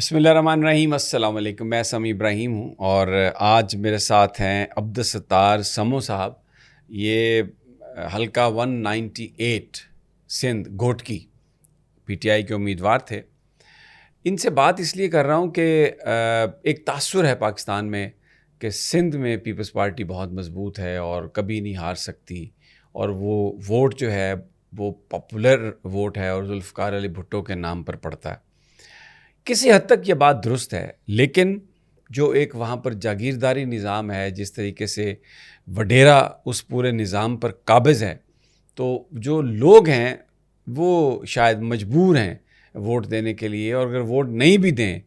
بسم اللہ الرحمن الرحیم. السلام علیکم. میں سمیع ابراہیم ہوں اور آج میرے ساتھ ہیں عبدالستار سمو صاحب. یہ حلقہ 198 Sindh Ghotki P T I کے امیدوار تھے. ان سے بات اس لیے کر رہا ہوں کہ ایک تاثر ہے پاکستان میں کہ سندھ میں پیپلز پارٹی بہت مضبوط ہے اور کبھی نہیں ہار سکتی، اور وہ ووٹ جو ہے وہ پاپولر ووٹ ہے اور ذوالفقار علی بھٹو کے نام پر پڑتا ہے. کسی حد تک یہ بات درست ہے، لیکن جو ایک وہاں پر جاگیرداری نظام ہے، جس طریقے سے وڈیرا اس پورے نظام پر قابض ہے، تو جو لوگ ہیں وہ شاید مجبور ہیں ووٹ دینے کے لیے، اور اگر ووٹ نہیں بھی دیں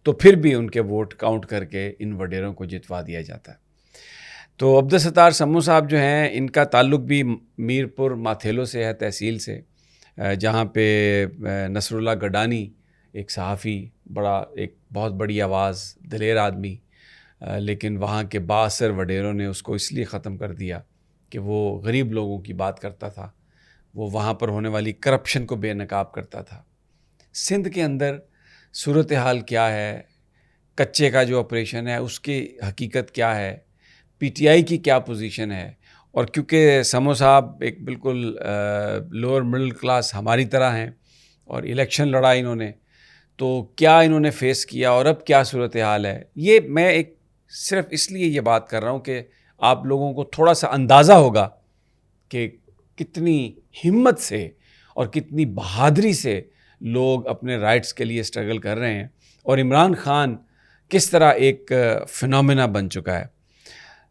تو پھر بھی ان کے ووٹ کاؤنٹ کر کے ان وڈیروں کو جتوا دیا جاتا ہے. تو عبدالستار سمو صاحب جو ہیں، ان کا تعلق بھی میرپور ماتھیلو سے ہے، تحصیل سے، جہاں پہ نصر اللہ گڈانی ایک صحافی، ایک بہت بڑی آواز، دلیر آدمی، لیکن وہاں کے بااثر وڈیروں نے اس کو اس لیے ختم کر دیا کہ وہ غریب لوگوں کی بات کرتا تھا، وہ وہاں پر ہونے والی کرپشن کو بے نقاب کرتا تھا. سندھ کے اندر صورتحال کیا ہے، کچے کا جو آپریشن ہے اس کی حقیقت کیا ہے، پی ٹی آئی کی کیا پوزیشن ہے، اور کیونکہ سمو صاحب ایک بالکل لوور مڈل کلاس ہماری طرح ہیں اور الیکشن لڑا انہوں نے، تو کیا انہوں نے فیس کیا اور اب کیا صورتحال ہے. یہ میں صرف اس لیے یہ بات کر رہا ہوں کہ آپ لوگوں کو تھوڑا سا اندازہ ہوگا کہ کتنی ہمت سے اور کتنی بہادری سے لوگ اپنے رائٹس کے لیے اسٹرگل کر رہے ہیں، اور عمران خان کس طرح ایک فنومینا بن چکا ہے.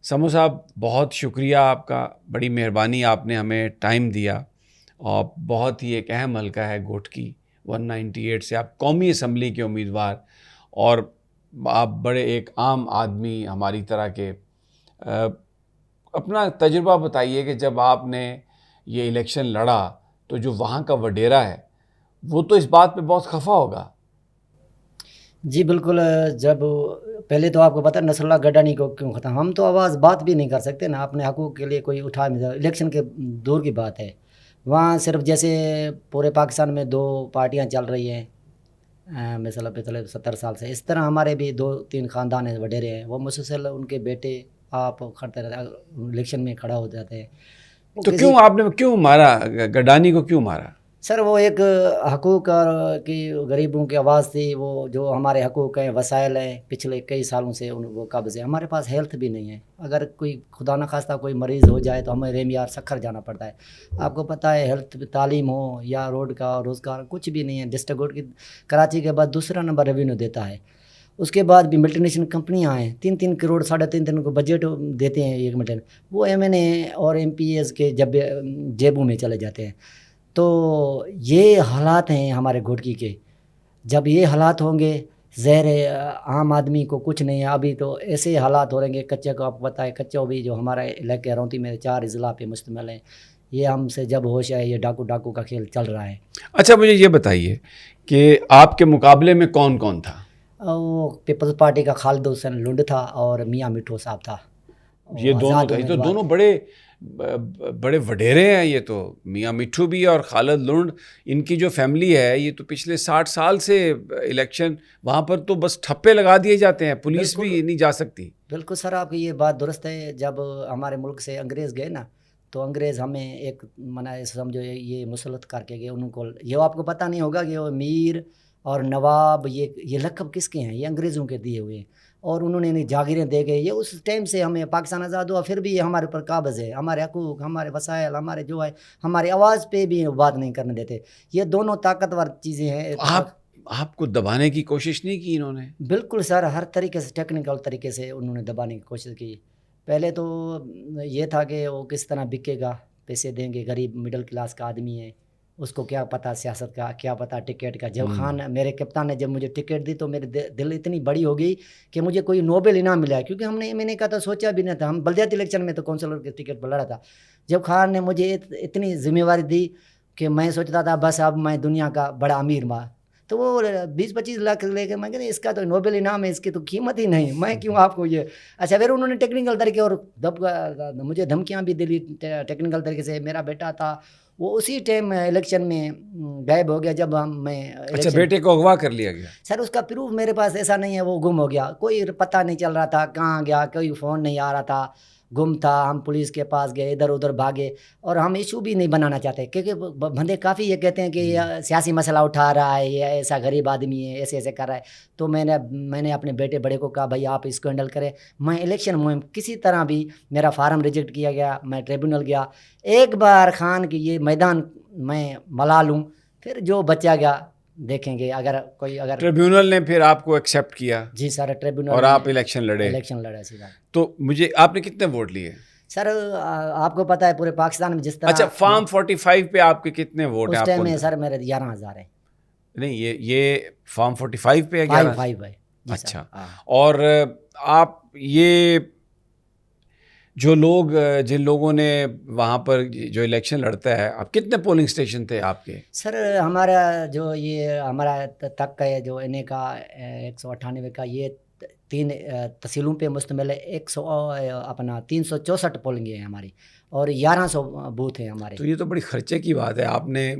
سمو صاحب، بہت شکریہ آپ کا، بڑی مہربانی، آپ نے ہمیں ٹائم دیا، اور بہت ہی ایک اہم حلقہ ہے گھوٹکی 198 سے. آپ قومی اسمبلی کے امیدوار، اور آپ بڑے ایک عام آدمی ہماری طرح کے. اپنا تجربہ بتائیے کہ جب آپ نے یہ الیکشن لڑا تو جو وہاں کا وڈیرا ہے وہ تو اس بات پہ بہت خفا ہوگا. جی بالکل. جب پہلے تو آپ کو پتہ نصر اللہ گڈانی کو کیوں ختم، ہم تو آواز بات بھی نہیں کر سکتے نا، اپنے حقوق کے لیے کوئی اٹھا نہیں. الیکشن کے دور کی بات ہے، وہاں صرف جیسے پورے پاکستان میں دو پارٹیاں چل رہی ہیں مثلا پچھلے 70 سال سے، اس طرح ہمارے بھی 2-3 خاندان ہیں وڈیرے ہیں، وہ مسلسل ان کے بیٹے آپ کھڑتے رہتے الیکشن میں کھڑا ہو جاتے ہیں. تو کیوں آپ نے کیوں مارا گڈانی کو، کیوں مارا؟ سر وہ ایک حقوق کی غریبوں کی آواز تھی، وہ جو ہمارے حقوق ہیں، وسائل ہیں، پچھلے کئی سالوں سے وہ قبض ہے. ہمارے پاس ہیلتھ بھی نہیں ہے، اگر کوئی خدا نخواستہ کوئی مریض ہو جائے تو ہمیں ریمیار سکھر جانا پڑتا ہے. آپ کو پتہ ہے ہیلتھ، تعلیم ہو یا روڈ کا روزگار کچھ بھی نہیں ہے. ڈسٹرکٹ روڈ کی کراچی کے بعد دوسرا نمبر ریونیو دیتا ہے. اس کے بعد بھی ملٹی نیشنل کمپنیاں ہیں، 3-3 کروڑ 3.5 کو بجٹ دیتے ہیں ایک ملٹی، وہ ایم این اے اور ایم پی ایز کے جیبوں میں چلے جاتے ہیں. تو یہ حالات ہیں ہمارے گھوٹکی کے. جب یہ حالات ہوں گے، زہر عام آدمی کو کچھ نہیں ہے. ابھی تو ایسے حالات ہو رہیں گے، کچے کو آپ پتہ ہے، کچوں بھی جو ہمارے علاقے رونتی میں 4 اضلاع پہ مشتمل ہیں، یہ ہم سے جب ہوش ہے یہ ڈاکو کا کھیل چل رہا ہے. اچھا، مجھے یہ بتائیے کہ آپ کے مقابلے میں کون کون تھا؟ وہ پیپلز پارٹی کا خالد حسین لنڈ تھا اور میاں مٹھو صاحب تھا. یہ دونوں تھے، یہ تو دونوں بڑے وڈیرے ہیں. یہ تو میاں مٹھو بھی اور خالد لنڈ، ان کی جو فیملی ہے یہ تو پچھلے 60 سال سے الیکشن وہاں پر تو بس ٹھپے لگا دیے جاتے ہیں، پولیس بھی نہیں جا سکتی. بالکل سر، آپ کی یہ بات درست ہے. جب ہمارے ملک سے انگریز گئے نا، تو انگریز ہمیں ایک سمجھو یہ مسلط کر کے گئے. ان کو یہ آپ کو پتہ نہیں ہوگا کہ وہ میر اور نواب یہ لقب کس کے ہیں، یہ انگریزوں کے دیے ہوئے ہیں، اور انہوں نے جاگیریں دے گئے. یہ اس ٹائم سے ہمیں پاکستان آزاد ہوا، پھر بھی یہ ہمارے اوپر قابض ہے. ہمارے حقوق، ہمارے وسائل، ہمارے جو ہے، ہماری آواز پہ بھی بات نہیں کرنے دیتے. یہ دونوں طاقتور چیزیں ہیں. آپ کو دبانے کی کوشش نہیں کی انہوں نے؟ بالکل سر، ہر طریقے سے ٹیکنیکل طریقے سے انہوں نے دبانے کی کوشش کی. پہلے تو یہ تھا کہ وہ کس طرح بکے گا، پیسے دیں گے، غریب مڈل کلاس کا آدمی ہے، اس کو کیا پتہ سیاست کا، کیا پتہ ٹکٹ کا. جب خان میرے کپتان نے جب مجھے ٹکٹ دی تو میرے دل اتنی بڑی ہو گئی کہ مجھے کوئی نوبل انعام ملا، کیونکہ میں نے کہا تھا، سوچا بھی نہیں تھا. ہم بلدیاتی الیکشن میں تو کونسلر کے ٹکٹ پر لڑا تھا. جب خان نے مجھے اتنی ذمہ داری دی کہ میں سوچتا تھا بس اب میں دنیا کا بڑا امیر ماں، تو وہ 20-25 لاکھ لے کے میں کہتے اس کا تو نوبل انعام ہے، اس کی تو قیمت ہی نہیں، میں کیوں آپ کو یہ. اچھا، پھر انہوں نے ٹیکنیکل طریقے اور مجھے دھمکیاں بھی دلی ٹیکنیکل طریقے سے. میرا بیٹا تھا وہ اسی ٹائم الیکشن میں غائب ہو گیا جب میں اچھا بیٹے کو اغوا کر لیا گیا؟ سر اس کا پروف میرے پاس ایسا نہیں ہے، وہ گم ہو گیا، کوئی پتہ نہیں چل رہا تھا کہاں گیا، کوئی فون نہیں آ رہا تھا، گم تھا. ہم پولیس کے پاس گئے، ادھر ادھر بھاگے، اور ہم ایشو بھی نہیں بنانا چاہتے کیونکہ بندے کافی یہ کہتے ہیں کہ یہ سیاسی مسئلہ اٹھا رہا ہے، یہ ایسا غریب آدمی ہے، ایسے ایسے کر رہا ہے. تو میں نے اپنے بیٹے بڑے کو کہا بھائی آپ اس کو ہینڈل کریں. میں الیکشن مہم کسی طرح بھی میرا فارم ریجیکٹ کیا گیا، میں ٹریبونل گیا. ایک بار خان کی یہ میدان میں ملا لوں، پھر جو بچا گیا دیکھیں گے. اگر ٹریبیونل نے پھر آپ کو ایکسیپٹ کیا؟ جی سر ٹریبونل، اور آپ الیکشن لڑے؟ الیکشن لڑا سیدھا. تو مجھے آپ نے کتنے ووٹ لیے سر؟ آپ کو پتہ ہے پورے پاکستان میں جس طرح. اچھا فارم 45 پہ آپ کے کتنے ووٹ ہیں؟ اس ٹائم میں سر میرے 11,000 ہیں. نہیں یہ فارم 45 پہ 5 ہے. اچھا. اور آپ یہ جو لوگ جن لوگوں نے وہاں پر جو الیکشن لڑتا ہے، آپ کتنے پولنگ اسٹیشن تھے آپ کے؟ سر ہمارا جو یہ ہمارا تک ہے جو انے کا 198 کا، یہ 3 تحصیلوں پہ مشتمل ہے. 364 پولنگ ہے ہماری، اور 1100 بوتھ ہیں ہمارے. تو یہ تو بڑی خرچے کی بات ہے. آپ نے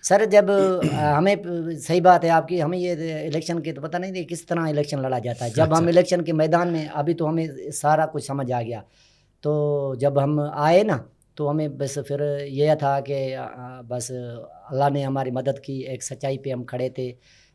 سر جب ہمیں صحیح بات ہے آپ کی، ہمیں یہ الیکشن کے تو پتہ نہیں تھی کس طرح الیکشن لڑا جاتا ہے. جب ہم الیکشن کے میدان میں، ابھی تو ہمیں سارا کچھ سمجھ آ گیا. تو جب ہم آئے نا تو ہمیں بس پھر یہ تھا کہ بس اللہ نے ہماری مدد کی. ایک سچائی پہ ہم کھڑے تھے.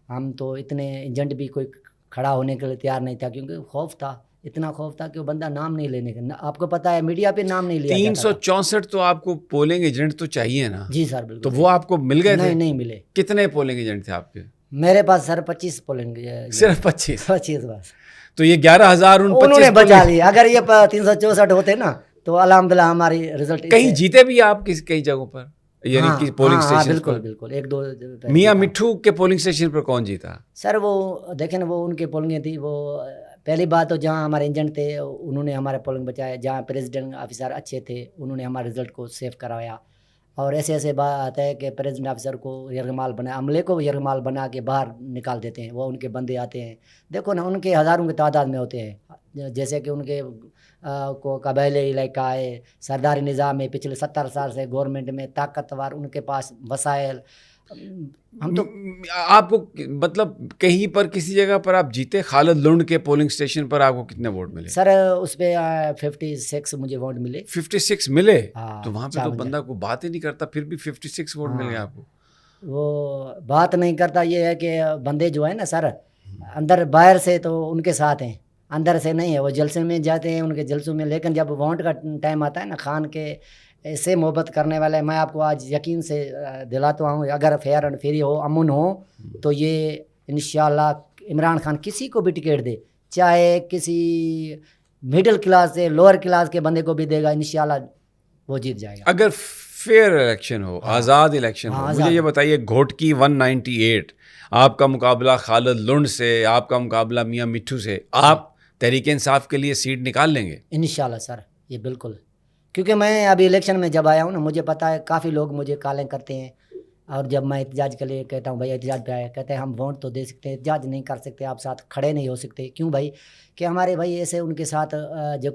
ہم تو اتنے ایجنٹ بھی کوئی کھڑا ہونے کے لیے تیار نہیں تھا، کیونکہ خوف تھا، اتنا خوف تھا کہ وہ بندہ نام نہیں لینے کا. آپ کو پتہ ہے میڈیا پہ نام نہیں لیا جاتا. 364 تو آپ کو پولنگ ایجنٹ تو چاہیے نا؟ جی سر بالکل. تو وہ آپ کو مل گئے تھے؟ نہیں ملے. کتنے پولنگ ایجنٹ تھے آپ کے؟ میرے پاس سر 25 پولنگ. صرف 25 بس. تو یہ 11,000 انہوں نے بچا لیا. اگر یہ 364 ہوتے نا تو الحمدللہ ہماری رزلٹ. کہیں جیتے بھی آپ کئی جگہوں پر، یعنی کہ پولنگ اسٹیشن پر؟ بالکل 1-2 میاں مٹھو کے پولنگ اسٹیشن پر کون جیتا؟ سر وہ دیکھیں نا، وہ ان کے پولنگیں تھی. وہ پہلی بات تو جہاں ہمارے ایجنٹ تھے انہوں نے ہمارے پولنگ بچایا. جہاں پریزیڈنٹ آفیسر اچھے تھے انہوں نے ہمارے رزلٹ کو سیو کرایا. اور ایسے بات ہے کہ پریزیڈنٹ آفیسر کو یرغمال بنا، عملے کو یرغمال بنا کے باہر نکال دیتے ہیں. وہ ان کے بندے آتے ہیں، دیکھو نا ان کے ہزاروں کی تعداد میں ہوتے ہیں. جیسے کہ ان کے کو قبائلی علاقہ ہے، سرداری نظام ہے، پچھلے 70 سال سے گورنمنٹ میں طاقتور، ان کے پاس وسائل. ہم تو آپ کو مطلب کہیں پر کسی جگہ پر آپ جیتے؟ خالد لنڈ کے پولنگ اسٹیشن پر آپ کو کتنے ووٹ ملے؟ سر اس پہ 56 مجھے ووٹ ملے. 56 ملے؟ ہاں. تو وہاں پہ تو بندہ کو بات ہی نہیں کرتا، پھر بھی 56 ووٹ مل گئے آپ کو. وہ بات نہیں کرتا، یہ ہے کہ بندے جو ہے نا سر اندر باہر سے تو ان کے ساتھ ہیں، اندر سے نہیں ہے. وہ جلسے میں جاتے ہیں ان کے جلسوں میں، لیکن جب ووٹ کا ٹائم آتا ہے نا، خان کے ایسے محبت کرنے والے، میں آپ کو آج یقین سے دلاتا ہوں اگر فیئر اینڈ فری ہو، امن ہو، تو یہ انشاءاللہ عمران خان کسی کو بھی ٹکٹ دے، چاہے کسی مڈل کلاس سے لوور کلاس کے بندے کو بھی دے گا، انشاءاللہ وہ جیت جائے گا. اگر فیئر الیکشن ہو، آزاد الیکشن ہو. مجھے یہ بتائیے گھوٹکی 198 آپ کا مقابلہ خالد لنڈ سے، آپ کا مقابلہ میاں مٹھو سے، آپ تحریک انصاف کے لیے سیٹ نکال لیں گے؟ انشاءاللہ سر، یہ بالکل. کیونکہ میں ابھی الیکشن میں جب آیا ہوں نا، مجھے پتہ ہے کافی لوگ مجھے کالیں کرتے ہیں، اور جب میں احتجاج کے لیے کہتا ہوں بھائی احتجاج پہ آئے، کہتے ہیں ہم ووٹ تو دے سکتے ہیں، احتجاج نہیں کر سکتے، آپ ساتھ کھڑے نہیں ہو سکتے. کیوں بھائی؟ کہ ہمارے بھائی ایسے ان کے ساتھ جو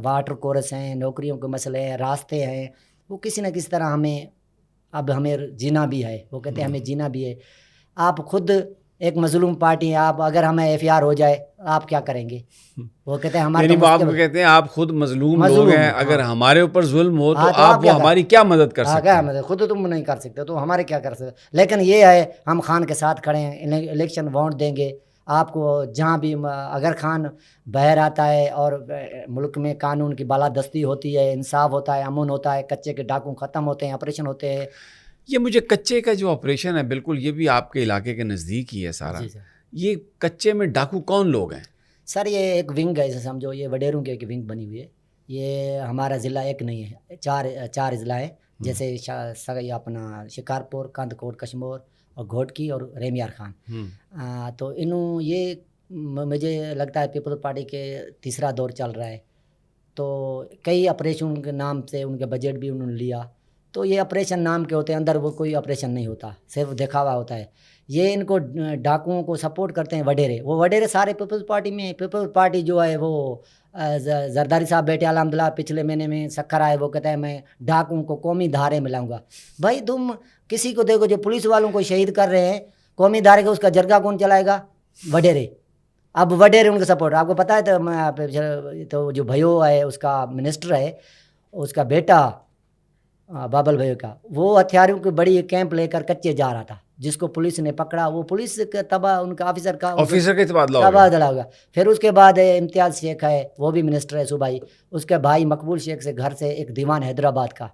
واٹر کورس ہیں، نوکریوں کے مسئلے ہیں، راستے ہیں، وہ کسی نہ کسی طرح ہمیں جینا بھی ہے. وہ کہتے ہیں ہمیں جینا بھی ہے. آپ خود ایک مظلوم پارٹی ہیں، آپ اگر ہمیں FIR ہو جائے آپ کیا کریں گے؟ وہ کہتے ہیں ہمارے یعنی آپ کو کہتے ہیں آپ خود مظلوم لوگ ہیں، اگر ہمارے اوپر ظلم ہو تو آپ وہ ہماری کیا مدد کر سکتے ہیں؟ خود تم نہیں کر سکتے تو ہمارے کیا کر سکتے. لیکن یہ ہے ہم خان کے ساتھ کھڑے ہیں، الیکشن ووٹ دیں گے آپ کو جہاں بھی. اگر خان باہر آتا ہے اور ملک میں قانون کی بالادستی ہوتی ہے، انصاف ہوتا ہے، امن ہوتا ہے، کچے کے ڈاکو ختم ہوتے ہیں، آپریشن ہوتے ہیں. یہ مجھے کچے کا جو آپریشن ہے، بالکل یہ بھی آپ کے علاقے کے نزدیک ہی ہے سارا. یہ کچے میں ڈاکو کون لوگ ہیں؟ سر یہ ایک ونگ ہے، جیسے سمجھو یہ وڈیروں کی ایک ونگ بنی ہوئی ہے. یہ ہمارا ضلع ایک نہیں ہے، 4 اضلاع ہیں، جیسے اپنا شکارپور، کاند کوٹ کشمور، اور گھوٹکی اور ریمیار خان. تو یہ مجھے لگتا ہے پیپلز پارٹی کے تیسرا دور چل رہا ہے. تو کئی آپریشن کے نام سے ان کے بجٹ بھی انہوں نے لیا. تو یہ آپریشن نام کے ہوتے ہیں, اندر وہ کوئی آپریشن نہیں ہوتا, صرف دکھاوا ہوتا ہے. یہ ان کو ڈاکوؤں کو سپورٹ کرتے ہیں وڈیرے, وہ وڈیرے سارے پیپلز پارٹی میں ہیں. پیپلز پارٹی جو ہے وہ زرداری صاحب بیٹے الحمدللہ پچھلے مہینے میں سکھر آئے, وہ کہتا ہے میں ڈاکوؤں کو قومی دھارے میں لاؤں گا. بھائی تم کسی کو دیکھو جو پولیس والوں کو شہید کر رہے ہیں, قومی دھارے کا اس کا جرگہ کون چلائے گا؟ وڈیرے. اب وڈیرے ان کا سپورٹ, آپ کو پتہ ہے تو جو بھائیو ہے اس کا منسٹر ہے, اس کا بیٹا بابل بھائی کا, وہ ہتھیاروں کی بڑی کیمپ لے کر کچے جا رہا تھا, جس کو پولیس نے پکڑا. وہ پولیس کا تباہ, ان کا آفیسر کا تبادلہ ہوگا. پھر اس کے بعد امتیاز شیخ ہے, وہ بھی منسٹر ہے صوبائی, اس کے بھائی مقبول شیخ سے گھر سے ایک دیوان حیدرآباد کا,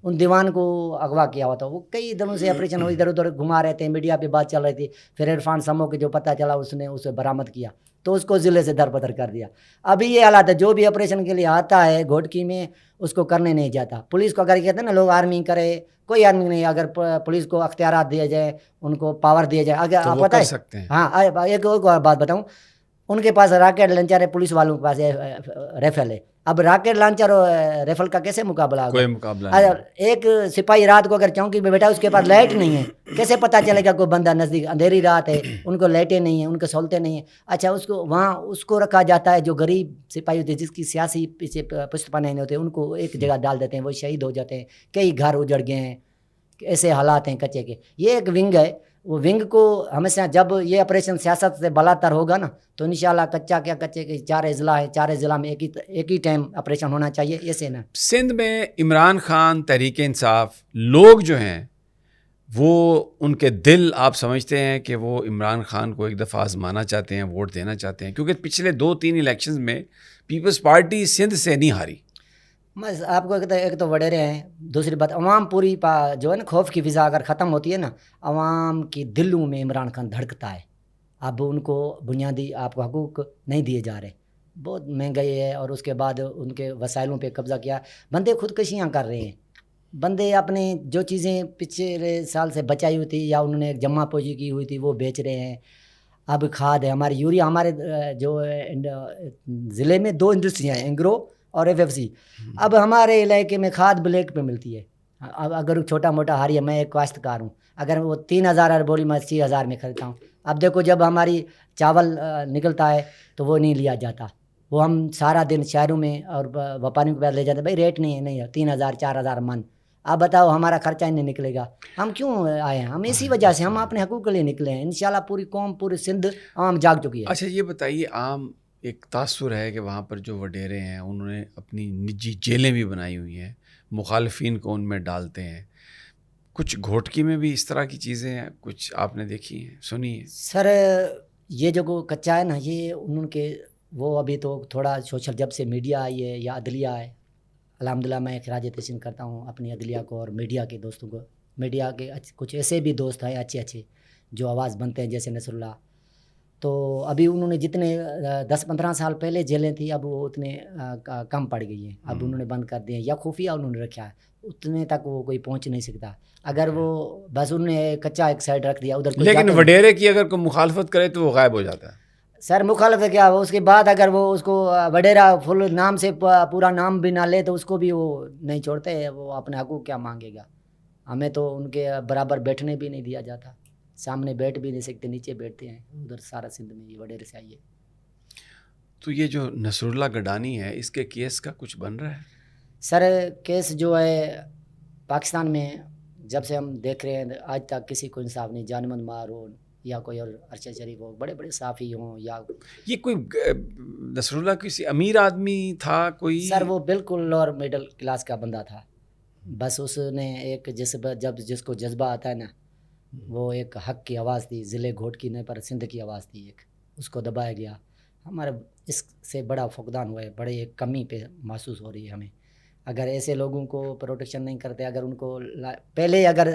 ان دیوان کو اغوا کیا ہوا تھا. وہ کئی دنوں سے آپریشن ادھر ادھر گھما رہے تھے, میڈیا پہ بات چل رہی تھی. پھر عرفان سمو کے جو پتہ چلا اس نے اسے برآمد کیا, تو اس کو ضلع سے درپتر کر دیا. ابھی یہ حالات ہے, جو بھی آپریشن کے لیے آتا ہے گھوٹکی میں اس کو کرنے نہیں جاتا. پولیس کو اگر کہتے ہیں نا لوگ آرمی کرے, کوئی آرمی نہیں. اگر پولیس کو اختیارات دیے جائے, ان کو پاور دیا جائے, اگر آپ پتہ ہے, ہاں ایک اور بات بتاؤں, ان کے پاس راکٹ لانچر ہے, پولیس والوں کے پاس ریفل ہے. اب راکٹ لانچر اور ریفل کا کیسے مقابلہ ہوگا؟ کوئی مقابلہ نہیں. ایک سپاہی رات کو اگر چوکی پہ بیٹھا اس کے پاس لائٹ نہیں ہے, کیسے پتہ چلے گا کوئی بندہ نزدیک؟ اندھیری رات ہے, ان کو لائٹیں نہیں ہیں, ان کو سہولتیں نہیں ہیں. اچھا اس کو وہاں اس کو رکھا جاتا ہے جو غریب سپاہی ہوتے ہیں, جس کی سیاسی پیچھے پشت پناہ نہیں ہوتے, ان کو ایک جگہ ڈال دیتے ہیں, وہ شہید ہو جاتے ہیں. کئی گھر اجڑ گئے ہیں, ایسے حالات ہیں کچے کے. یہ ایک ونگ ہے, وہ ونگ کو ہمیشہ جب یہ آپریشن سیاست سے بالاتر ہوگا نا, تو انشاءاللہ کچا کیا کچے کے 4 اضلاع ہے, 4 اضلاع میں ایک ہی ٹائم آپریشن ہونا چاہیے. ایسے نا سندھ میں عمران خان, تحریک انصاف, لوگ جو ہیں وہ ان کے دل آپ سمجھتے ہیں کہ وہ عمران خان کو ایک دفعہ آزمانا چاہتے ہیں, ووٹ دینا چاہتے ہیں؟ کیونکہ پچھلے 2-3 الیکشنز میں پیپلز پارٹی سندھ سے نہیں ہاری. میں آپ کو کہتا ہے, ایک تو وڈیرے ہیں, دوسری بات عوام پوری جو ہے نا خوف کی فضا اگر ختم ہوتی ہے نا, عوام کی دلوں میں عمران خان دھڑکتا ہے. اب ان کو بنیادی آپ کو حقوق نہیں دیے جا رہے, بہت مہنگائی ہے, اور اس کے بعد ان کے وسائلوں پہ قبضہ کیا. بندے خودکشیاں کر رہے ہیں, بندے اپنے جو چیزیں پچھلے سال سے بچائی ہوئی تھی یا انہوں نے ایک جمع پوشی کی ہوئی تھی وہ بیچ رہے ہیں. اب کھاد ہے, ہماری یوریا, ہمارے جو ضلع میں 2 انڈسٹریاں ہیں, انگرو اور FFC. اب ہمارے علاقے میں کھاد بلیک پہ ملتی ہے. اب اگر چھوٹا موٹا ہاری ہے, میں ایک کاشتکار ہوں, اگر وہ 3000 بولی میں 80,000 میں خریدتا ہوں. اب دیکھو جب ہماری چاول نکلتا ہے تو وہ نہیں لیا جاتا, وہ ہم سارا دن شہروں میں اور وپاریوں کے پاس لے جاتے ہیں, بھائی ریٹ نہیں ہے, 3,000-4,000 من. اب بتاؤ ہمارا خرچہ نہیں نکلے گا, ہم کیوں آئے ہیں؟ ہم اسی وجہ سے, ہم اپنے حقوق کے لیے نکلے ہیں. انشاءاللہ پوری قوم, پوری سندھ عوام جاگ چکی ہے. اچھا یہ بتائیے, عام ایک تاثر ہے کہ وہاں پر جو وڈیرے ہیں انہوں نے اپنی نجی جیلیں بھی بنائی ہوئی ہیں, مخالفین کو ان میں ڈالتے ہیں. کچھ گھوٹکی میں بھی اس طرح کی چیزیں ہیں, کچھ آپ نے دیکھی ہیں, سنی ہیں؟ سر یہ جو کچا ہے نا, یہ انہوں کے وہ ابھی تو تھوڑا سوشل, جب سے میڈیا آئی ہے یا عدلیہ ہے, الحمدللہ میں خراج تحسین کرتا ہوں اپنی عدلیہ کو اور میڈیا کے دوستوں کو. میڈیا کے کچھ ایسے بھی دوست ہیں اچھے جو آواز بنتے ہیں, جیسے نصر اللہ. تو ابھی انہوں نے جتنے 10-15 سال پہلے جیلیں تھیں, اب وہ اتنے کم پڑ گئی ہیں. اب انہوں نے بند کر دیے یا خفیہ انہوں نے رکھا ہے, اتنے تک وہ کوئی پہنچ نہیں سکتا. اگر وہ بس انہوں نے کچا ایک سائڈ رکھ دیا ادھر. لیکن وڈیرے کی اگر کوئی مخالفت کرے تو وہ غائب ہو جاتا ہے. سر مخالف ہے کیا, اس کے بعد اگر وہ اس کو وڈیرا فل نام سے پورا نام بھی نہ لے تو اس کو بھی وہ نہیں چھوڑتے. وہ اپنے حقوق کیا مانگے گا؟ ہمیں تو ان کے برابر بیٹھنے بھی نہیں دیا جاتا, سامنے بیٹھ بھی نہیں سکتے, نیچے بیٹھتے ہیں. ادھر سارا سندھ میں یہ وڈیرے سے آئیے. تو یہ جو نصر اللہ گڈانی ہے, اس کے کیس کا کچھ بن رہا ہے؟ سر کیس جو ہے پاکستان میں جب سے ہم دیکھ رہے ہیں آج تک کسی کو انصاف نہیں. جان من مار ہو یا کوئی اور ارشد شریف ہو, بڑے بڑے صحافی ہوں, یا یہ کوئی نصر اللہ کسی امیر آدمی تھا کوئی؟ سر وہ بالکل لوور مڈل کلاس کا بندہ تھا. بس اس نے ایک جس کو جذبہ آتا ہے نا, وہ ایک حق کی آواز تھی, ضلع گھوٹکی نہیں پر سندھ کی آواز تھی ایک, اس کو دبایا گیا. ہمارے اس سے بڑا فقدان ہوا ہے, بڑے ایک کمی پہ محسوس ہو رہی ہے ہمیں. اگر ایسے لوگوں کو پروٹیکشن نہیں کرتے, اگر ان کو پہلے اگر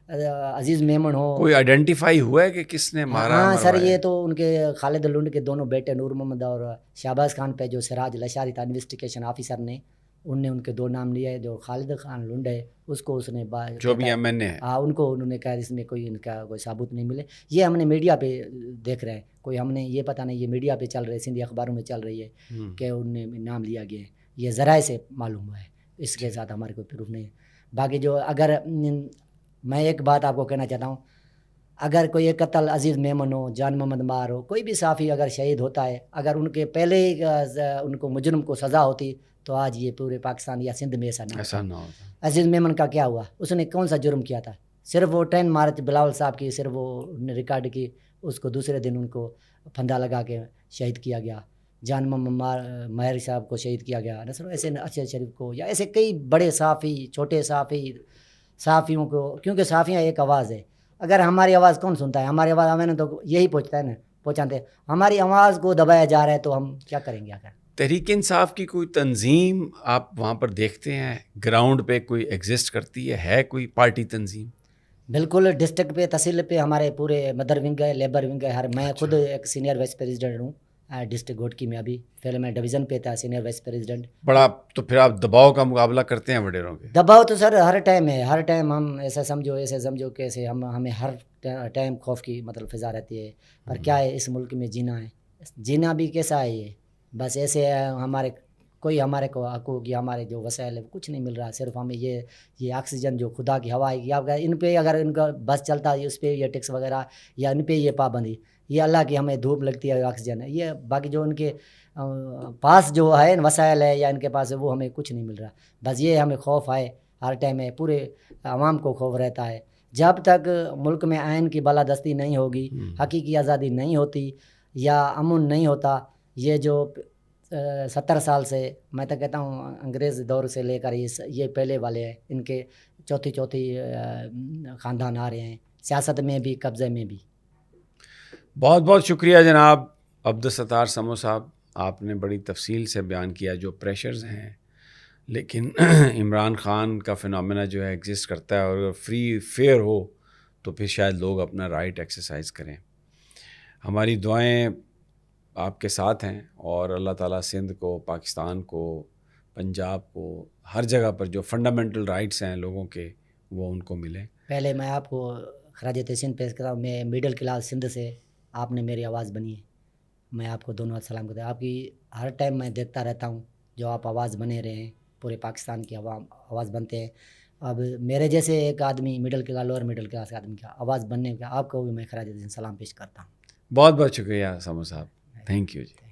عزیز میمن ہو, کوئی آئیڈینٹیفائی ہوا ہے کہ کس نے مارا؟ ہاں سر, یہ تو ان کے خالد لنڈ کے دونوں بیٹے نور محمد اور شہباز خان پہ جو سراج لشاری تھا انویسٹیگیشن آفیسر نے, ان کے 2 نام لیے. جو خالد خان لنڈ ہے اس کو اس نے جو بھی MN ہے, ہاں ان کو انہوں نے کہا اس میں کوئی ان کا کوئی ثابت نہیں ملے. یہ ہم نے میڈیا پہ دیکھ رہے ہیں, کوئی ہم نے یہ پتہ نہیں, یہ میڈیا پہ چل رہے, سندھی اخباروں میں چل رہی ہے کہ ان نے نام لیا گیا ہے. یہ ذرائع سے معلوم ہوا ہے, اس کے ساتھ ہمارے کوئی پروف نہیں ہے. باقی جو اگر میں ایک بات آپ کو کہنا چاہتا ہوں، اگر کوئی ایک قتل عزیز میمن ہو، جان محمد مار ہو، کوئی بھی صحافی اگر شہید ہوتا ہے، اگر ان کے پہلے ہی ان کو مجرم کو سزا ہوتی تو آج یہ پورے پاکستان یا سندھ میں ایسا نہ ہوتا۔ عزیز میمن کا کیا ہوا؟ اس نے کون سا جرم کیا تھا؟ صرف وہ 10 مارچ بلاول صاحب کی صرف وہ ریکارڈ کی، اس کو دوسرے دن ان کو پھندا لگا کے شہید کیا گیا۔ جان محمد ماہر صاحب کو شہید کیا گیا، نصر ایسے ارشد شریف کو، یا ایسے کئی بڑے صحافی، چھوٹے صحافیوں کو، کیونکہ صحافیاں ایک آواز ہے۔ اگر ہماری آواز کون سنتا ہے؟ ہماری آواز ہمیں تو یہی پہنچاتے ہیں، ہماری آواز کو دبایا جا رہا ہے تو ہم کیا کریں گے؟ اگر تحریک انصاف کی کوئی تنظیم آپ وہاں پر دیکھتے ہیں گراؤنڈ پہ کوئی ایگزسٹ کرتی ہے کوئی پارٹی تنظیم؟ بالکل، ڈسٹرکٹ پہ، تحصیل پہ ہمارے پورے مدر ونگ ہے، لیبر ونگ ہے، میں خود ایک سینئر وائس پریزیڈنٹ ہوں ڈسٹرکٹ گھوٹکی میں۔ ابھی پہلے میں ڈویژن پہ تھا سینئر وائس پریزیڈنٹ۔ بڑا تو پھر آپ دباؤ کا مقابلہ کرتے ہیں وڈیروں کے؟ دباؤ تو سر ہر ٹائم ہے، ہر ٹائم ہم ایسے سمجھو کیسے ہمیں ہر ٹائم خوف کی مطلب فضا رہتی ہے، پر کیا ہے، اس ملک میں جینا بھی کیسا ہے، یہ بس ایسے ہمارے کوئی ہمارے کو حقوق یا ہمارے جو وسائل ہے کچھ نہیں مل رہا، صرف ہمیں یہ آکسیجن جو خدا کی ہوا ہے، یا ان پہ اگر ان کا بس چلتا ہے اس پہ یہ ٹیکس وغیرہ یا ان پہ یہ پابندی، یہ اللہ کی ہمیں دھوپ لگتی ہے، آکسیجن ہے یہ، باقی جو ان کے پاس جو ہے وسائل ہے یا ان کے پاس ہے وہ ہمیں کچھ نہیں مل رہا۔ بس یہ ہمیں خوف ہے ہر ٹائم ہے، پورے عوام کو خوف رہتا ہے۔ جب تک ملک میں آئین کی بالادستی نہیں ہوگی، حقیقی آزادی نہیں ہوتی یا امن نہیں ہوتا، یہ جو 70 سال سے میں تو کہتا ہوں انگریز دور سے لے کر یہ پہلے والے ہیں، ان کے چوتھی خاندان آ رہے ہیں، سیاست میں بھی، قبضے میں بھی۔ بہت بہت شکریہ جناب عبدالستار سمو صاحب، آپ نے بڑی تفصیل سے بیان کیا جو پریشرز ہیں، لیکن عمران خان کا فنامنا جو ہے ایگزسٹ کرتا ہے، اور اگر فری فیئر ہو تو پھر شاید لوگ اپنا رائٹ ایکسرسائز کریں۔ ہماری دعائیں آپ کے ساتھ ہیں، اور اللہ تعالیٰ سندھ کو، پاکستان کو، پنجاب کو، ہر جگہ پر جو فنڈامنٹل رائٹس ہیں لوگوں کے وہ ان کو ملیں۔ پہلے میں آپ کو خراج تحسین پیش کرتا ہوں، میں مڈل کلاس سندھ سے، آپ نے میری آواز بنی ہے، میں آپ کو دونوں سلام کرتا ہوں۔ آپ کی ہر ٹائم میں دیکھتا رہتا ہوں جو آپ آواز بنے رہے ہیں، پورے پاکستان کی عوام آواز بنتے ہیں۔ اب میرے جیسے ایک آدمی middle class, lower middle class آدمی کا آواز بننے کا آپ کو بھی میں خراج تحسین سلام پیش کرتا ہوں۔ بہت بہت شکریہ سمو صاحب، تھینک یو جی۔